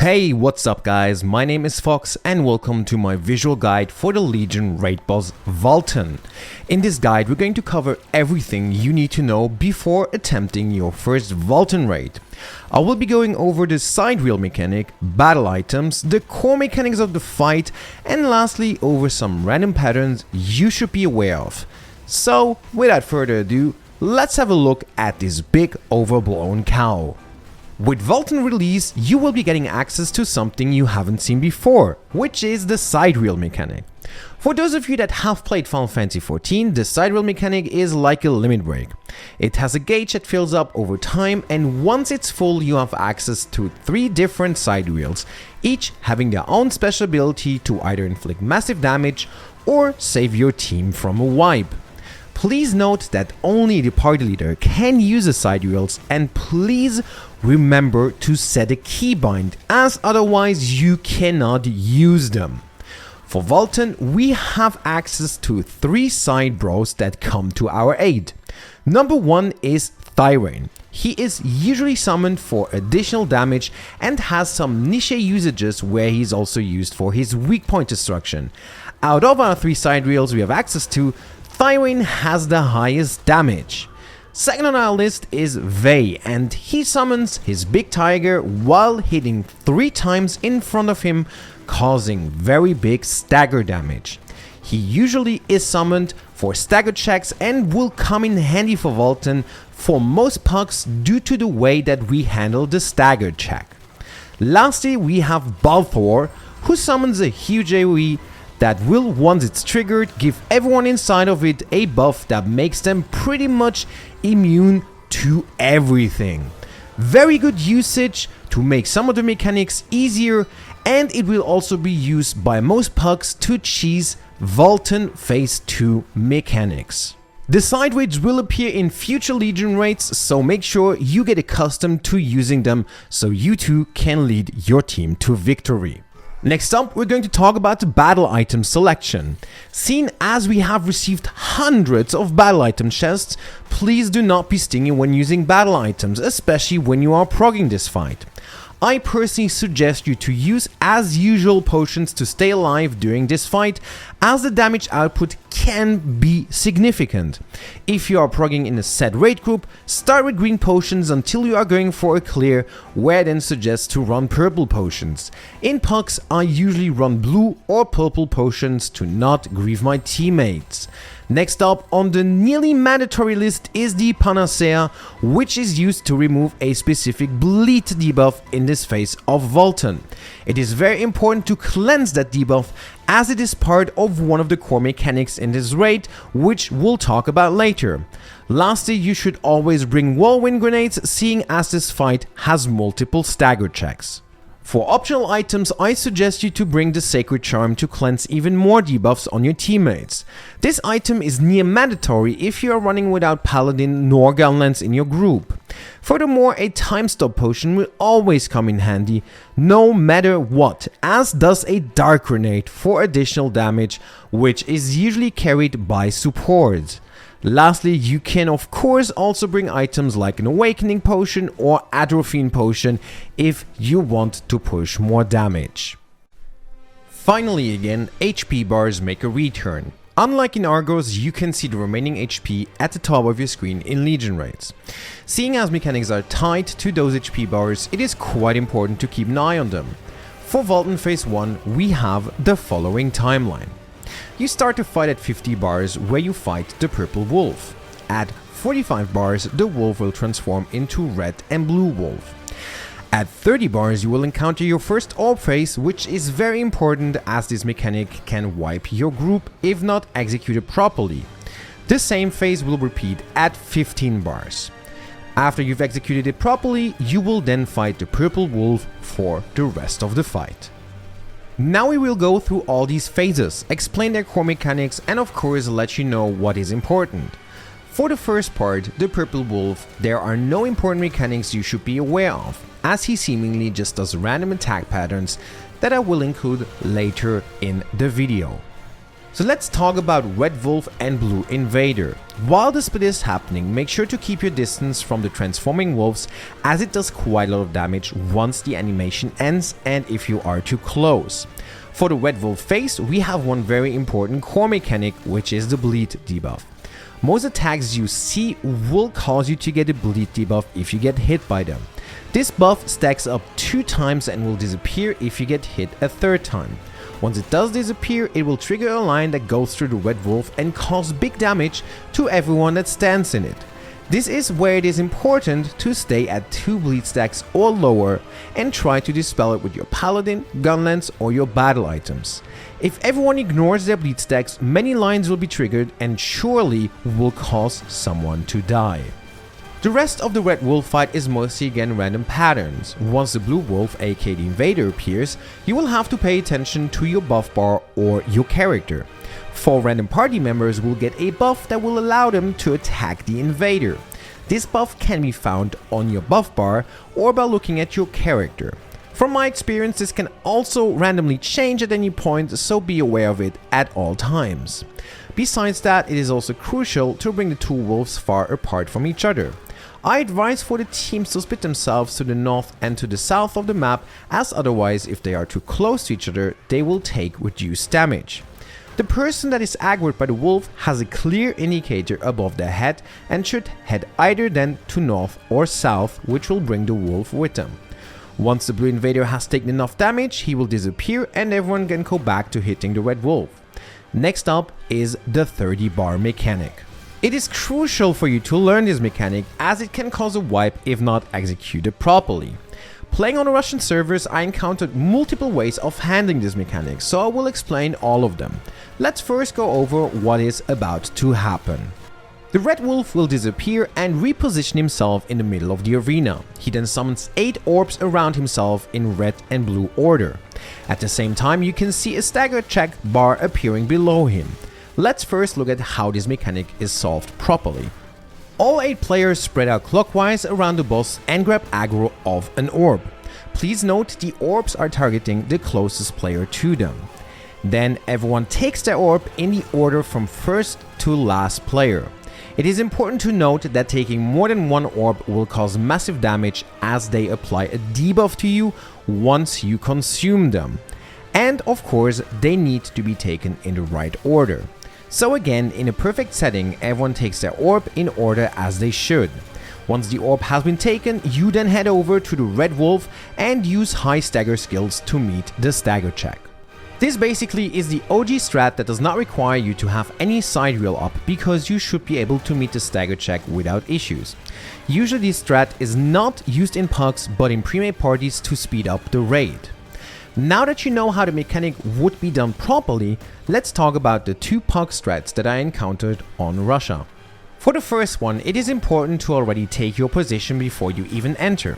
Hey, what's up guys, my name is Fox and welcome to my visual guide for the Legion raid boss Valtan. In this guide we're going to cover everything you need to know before attempting your first Valtan raid. I will be going over the Sidereals Mechanic, battle items, the core mechanics of the fight, and lastly over some random patterns you should be aware of. So without further ado, let's have a look at this big overblown cow. With Valtan release, you will be getting access to something you haven't seen before, which is the Sidereals Mechanic. For those of you that have played Final Fantasy XIV, the Sidereals Mechanic is like a limit break. It has a gauge that fills up over time, and once it's full you have access to 3 different Sidereals, each having their own special ability to either inflict massive damage or save your team from a wipe. Please note that only the party leader can use the Sidereals, and please remember to set a keybind, as otherwise you cannot use them. For Valtan, we have access to 3 side bros that come to our aid. Number 1 is Thirain. He is usually summoned for additional damage and has some niche usages where he's also used for his weak point destruction. Out of our 3 Sidereals we have access to, Thirain has the highest damage. Second on our list is Vay, and he summons his big tiger while hitting 3 times in front of him, causing very big stagger damage. He usually is summoned for stagger checks and will come in handy for Valtan for most pugs due to the way that we handle the stagger check. Lastly, we have Balthor, who summons a huge AoE that will, once it's triggered, give everyone inside of it a buff that makes them pretty much immune to everything. Very good usage to make some of the mechanics easier, and it will also be used by most pugs to cheese Valtan Phase 2 mechanics. The side raids will appear in future Legion raids, so make sure you get accustomed to using them so you too can lead your team to victory. Next up, we're going to talk about the battle item selection. Seeing as we have received hundreds of battle item chests, please do not be stingy when using battle items, especially when you are progging this fight. I personally suggest you to use as usual potions to stay alive during this fight, as the damage output can be significant. If you are progging in a set raid group, start with green potions until you are going for a clear, where I then suggest to run purple potions. In pugs, I usually run blue or purple potions to not grieve my teammates. Next up on the nearly mandatory list is the Panacea, which is used to remove a specific bleed debuff in this phase of Valtan. It is very important to cleanse that debuff, as it is part of one of the core mechanics in this raid, which we'll talk about later. Lastly, you should always bring whirlwind grenades, seeing as this fight has multiple stagger checks. For optional items, I suggest you to bring the Sacred Charm to cleanse even more debuffs on your teammates. This item is near mandatory if you are running without Paladin nor Gunlance in your group. Furthermore, a time stop potion will always come in handy, no matter what, as does a Dark Grenade for additional damage, which is usually carried by support. Lastly, you can of course also bring items like an Awakening Potion or Atropine Potion if you want to push more damage. Finally again, HP bars make a return. Unlike in Argos, you can see the remaining HP at the top of your screen in Legion raids. Seeing as mechanics are tied to those HP bars, it is quite important to keep an eye on them. For Valtan Phase 1, we have the following timeline. You start the fight at 50 bars, where you fight the Purple Wolf. At 45 bars, the wolf will transform into Red and Blue Wolf. At 30 bars, you will encounter your first Orb Phase, which is very important as this mechanic can wipe your group if not executed properly. The same phase will repeat at 15 bars. After you've executed it properly, you will then fight the Purple Wolf for the rest of the fight. Now we will go through all these phases, explain their core mechanics, and of course let you know what is important. For the first part, the Purple Wolf, there are no important mechanics you should be aware of, as he seemingly just does random attack patterns that I will include later in the video. So let's talk about Red Wolf and Blue Invader. While the split is happening, make sure to keep your distance from the transforming wolves, as it does quite a lot of damage once the animation ends and if you are too close. For the Red Wolf phase, we have one very important core mechanic, which is the bleed debuff. Most attacks you see will cause you to get a bleed debuff if you get hit by them. This buff stacks up 2 times and will disappear if you get hit a 3rd time. Once it does disappear, it will trigger a line that goes through the Red Wolf and cause big damage to everyone that stands in it. This is where it is important to stay at 2 bleed stacks or lower and try to dispel it with your paladin, gunlance or your battle items. If everyone ignores their bleed stacks, many lines will be triggered and surely will cause someone to die. The rest of the Red Wolf fight is mostly again random patterns. Once the Blue Wolf, aka the Invader, appears, you will have to pay attention to your buff bar or your character. 4 random party members will get a buff that will allow them to attack the Invader. This buff can be found on your buff bar or by looking at your character. From my experience, this can also randomly change at any point, so be aware of it at all times. Besides that, it is also crucial to bring the 2 wolves far apart from each other. I advise for the teams to split themselves to the north and to the south of the map, as otherwise if they are too close to each other, they will take reduced damage. The person that is aggroed by the wolf has a clear indicator above their head and should head either then to north or south, which will bring the wolf with them. Once the Blue Invader has taken enough damage, he will disappear and everyone can go back to hitting the Red Wolf. Next up is the 30 bar mechanic. It is crucial for you to learn this mechanic, as it can cause a wipe if not executed properly. Playing on the Russian servers, I encountered multiple ways of handling this mechanic, so I will explain all of them. Let's first go over what is about to happen. The Red Wolf will disappear and reposition himself in the middle of the arena. He then summons 8 orbs around himself in red and blue order. At the same time, you can see a stagger check bar appearing below him. Let's first look at how this mechanic is solved properly. All 8 players spread out clockwise around the boss and grab aggro of an orb. Please note the orbs are targeting the closest player to them. Then everyone takes their orb in the order from first to last player. It is important to note that taking more than 1 orb will cause massive damage, as they apply a debuff to you once you consume them. And of course, they need to be taken in the right order. So again, in a perfect setting, everyone takes their orb in order as they should. Once the orb has been taken, you then head over to the Red Wolf and use high stagger skills to meet the stagger check. This basically is the OG strat that does not require you to have any sidereal up, because you should be able to meet the stagger check without issues. Usually this strat is not used in pugs but in pre-made parties to speed up the raid. Now that you know how the mechanic would be done properly, let's talk about the 2 Pug Strats that I encountered on Russia. For the first one, it is important to already take your position before you even enter.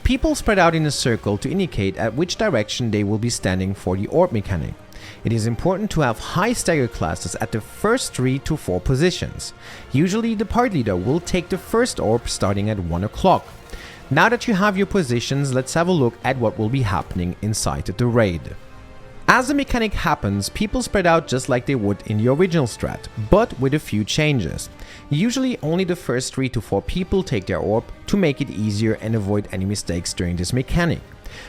People spread out in a circle to indicate at which direction they will be standing for the Orb Mechanic. It is important to have high stagger classes at the first 3 to 4 positions. Usually the party leader will take the first orb starting at 1 o'clock. Now that you have your positions, let's have a look at what will be happening inside the raid. As the mechanic happens, people spread out just like they would in the original strat, but with a few changes. Usually only the first 3 to 4 people take their orb to make it easier and avoid any mistakes during this mechanic.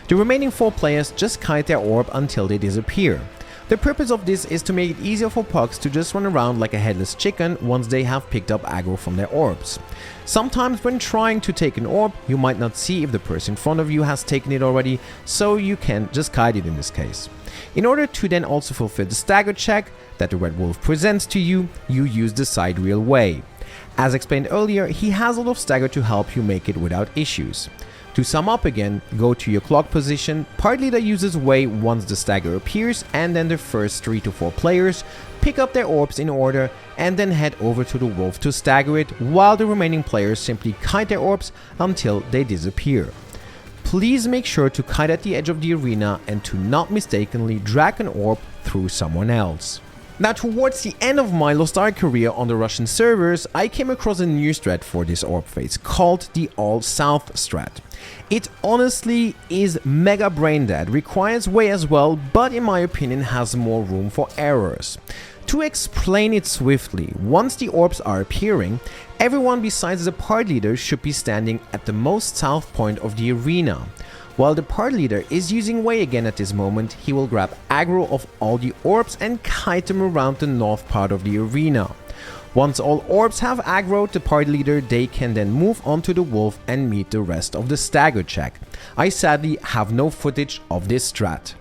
The remaining 4 players just kite their orb until they disappear. The purpose of this is to make it easier for pugs to just run around like a headless chicken once they have picked up aggro from their orbs. Sometimes when trying to take an orb, you might not see if the person in front of you has taken it already, so you can just kite it in this case. In order to then also fulfill the stagger check that the Red Wolf presents to you, you use the sidereal way. As explained earlier, he has a lot of stagger to help you make it without issues. To sum up again, go to your clock position, party leader uses way once the stagger appears, and then the first 3 to 4 players pick up their orbs in order and then head over to the wolf to stagger it, while the remaining players simply kite their orbs until they disappear. Please make sure to kite at the edge of the arena and to not mistakenly drag an orb through someone else. Now, towards the end of my Lost Ark career on the Russian servers, I came across a new strat for this orb phase called the All South strat. It honestly is mega brain dead, requires way as well, but in my opinion has more room for errors. To explain it swiftly, once the orbs are appearing, everyone besides the party leader should be standing at the most south point of the arena. While the party leader is using Way again at this moment, he will grab aggro of all the orbs and kite them around the north part of the arena. Once all orbs have aggroed the party leader, they can then move on to the wolf and meet the rest of the stagger check. I sadly have no footage of this strat.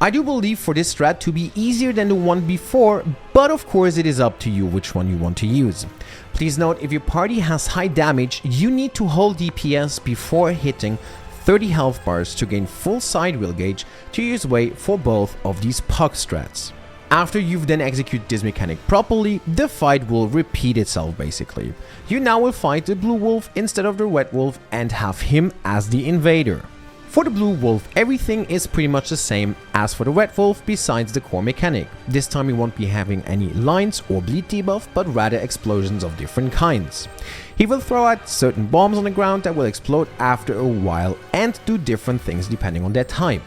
I do believe for this strat to be easier than the one before, but of course it is up to you which one you want to use. Please note, if your party has high damage, you need to hold DPS before hitting 30 health bars to gain full sidereal gauge to use Way for both of these Pug Strats. After you've then executed this mechanic properly, the fight will repeat itself basically. You now will fight the blue wolf instead of the red wolf and have him as the invader. For the blue wolf, everything is pretty much the same as for the red wolf besides the core mechanic. This time we won't be having any lines or bleed debuff, but rather explosions of different kinds. He will throw out certain bombs on the ground that will explode after a while and do different things depending on their type.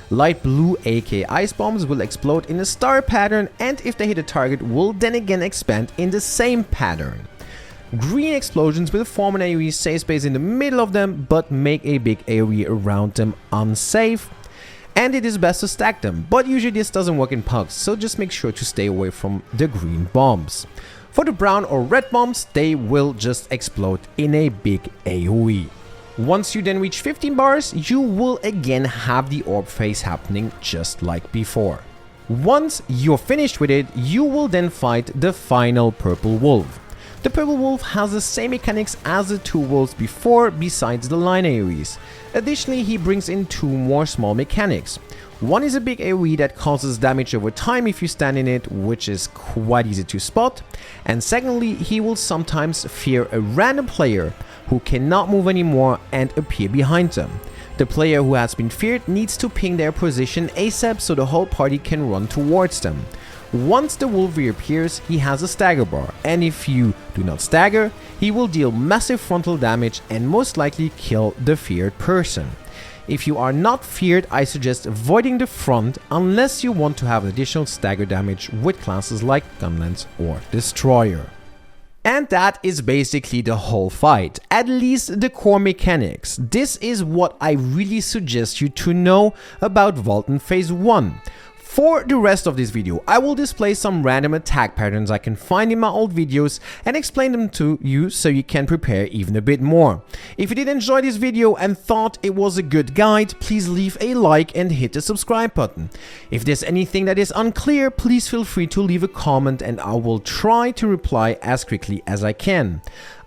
Light blue AK ice bombs will explode in a star pattern, and if they hit a target will then again expand in the same pattern. Green explosions will form an AoE safe space in the middle of them, but make a big AoE around them unsafe. And it is best to stack them, but usually this doesn't work in pugs, so just make sure to stay away from the green bombs. For the brown or red bombs, they will just explode in a big AoE. Once you then reach 15 bars, you will again have the orb phase happening just like before. Once you're finished with it, you will then fight the final purple wolf. The purple wolf has the same mechanics as the two wolves before besides the line AoEs. Additionally, he brings in two more small mechanics. One is a big AoE that causes damage over time if you stand in it, which is quite easy to spot. And secondly, he will sometimes fear a random player who cannot move anymore and appear behind them. The player who has been feared needs to ping their position ASAP so the whole party can run towards them. Once the wolf reappears, he has a stagger bar, and if you do not stagger, he will deal massive frontal damage and most likely kill the feared person. If you are not feared, I suggest avoiding the front unless you want to have additional stagger damage with classes like Gunlance or Destroyer. And that is basically the whole fight, at least the core mechanics. This is what I really suggest you to know about Valtan Phase 1. For the rest of this video, I will display some random attack patterns I can find in my old videos and explain them to you so you can prepare even a bit more. If you did enjoy this video and thought it was a good guide, please leave a like and hit the subscribe button. If there's anything that is unclear, please feel free to leave a comment and I will try to reply as quickly as I can.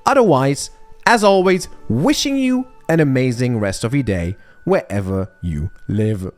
Otherwise, as always, wishing you an amazing rest of your day wherever you live.